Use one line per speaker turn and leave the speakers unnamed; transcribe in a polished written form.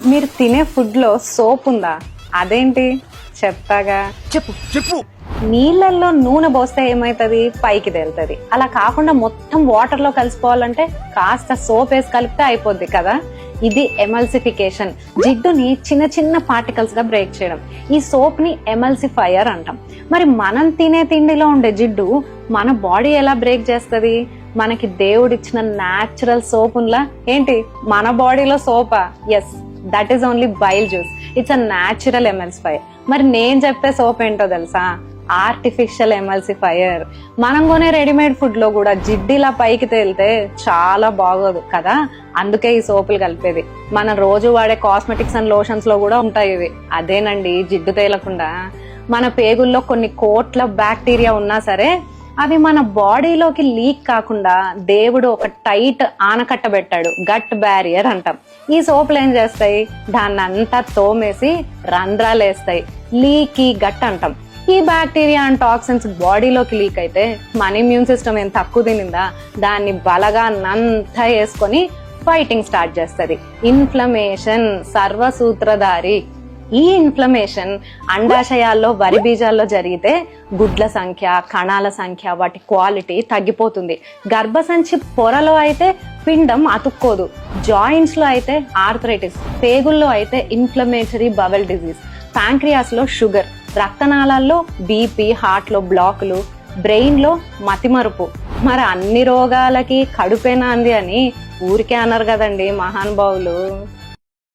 మీరు తినే ఫుడ్ లో సోప్ ఉందా? అదేంటి చెప్తాగా.
చెప్పు చెప్పు.
నీళ్ళల్లో నూనె పోస్తే ఏమైతుంది? పైకి తేలుతుంది. అలా కాకుండా మొత్తం వాటర్ లో కలిసిపోవాలంటే కాస్త సోప్ వేసి కలిపితే అయిపోద్ది కదా. ఇది ఎమల్సిఫికేషన్, జిడ్డుని చిన్న చిన్న పార్టికల్స్ గా బ్రేక్ చేయడం. ఈ సోప్ ని ఎమల్సిఫైయర్ అంటాం. మరి మనం తినే తిండిలో ఉండే జిడ్డు మన బాడీ ఎలా బ్రేక్ చేస్తుంది? మనకి దేవుడిచ్చిన న్యాచురల్ సోపులా ఏంటి మన బాడీలో సోపా? Yes, that is only bile juice. It's a natural emulsifier. మరి నేను చెప్పే సోప్ ఏంటో తెలుసా? Artificial emulsifier. మనం కొనే రెడీమేడ్ ఫుడ్ లో కూడా జిడ్డిలా పైకి తేలితే చాలా బాగోదు కదా. అందుకే ఈ సోపులు కలిపేది. మనం రోజు వాడే కాస్మెటిక్స్ అండ్ లోషన్స్ లో కూడా ఉంటాయి ఇవి. అదేనండి జిడ్డు తేలకుండా. మన పేగుల్లో కొన్ని కోట్ల బ్యాక్టీరియా ఉన్నా సరే అవి మన బాడీలోకి లీక్ కాకుండా దేవుడు ఒక టైట్ ఆనకట్ట పెట్టాడు, గట్ బ్యారియర్ అంటాం. ఈ సోపులు ఏం చేస్తాయి? దాన్ని అంతా తోమేసి రంధ్రాలు వేస్తాయి, లీకీ గట్ అంటాం. ఈ బ్యాక్టీరియా అండ్ టాక్సిన్స్ బాడీలోకి లీక్ అయితే మన ఇమ్యూన్ సిస్టమ్ ఏం తక్కువ తినిందా? దాన్ని బలగా నంతా వేసుకొని ఫైటింగ్ స్టార్ట్ చేస్తుంది. ఇన్ఫ్లమేషన్ సర్వసూత్రధారి. ఈ ఇన్ఫ్లమేషన్ అండాశయాల్లో, వరి బీజాల్లో జరిగితే గుడ్ల సంఖ్య, కణాల సంఖ్య, వాటి క్వాలిటీ తగ్గిపోతుంది. గర్భసంచి పొరలో అయితే పిండం అతుక్కోదు. జాయింట్స్ లో అయితే ఆర్థరైటిస్, పేగుల్లో అయితే ఇన్ఫ్లమేటరీ బవెల్ డిజీజ్, ప్యాంక్రియాస్ లో షుగర్, రక్తనాళాల్లో బీపీ, హార్ట్ లో బ్లాకులు, బ్రెయిన్ లో మతిమరుపు. మరి అన్ని రోగాలకి కడుపేనా అంది అని ఊరికే అన్నారు కదండి మహానుభావులు.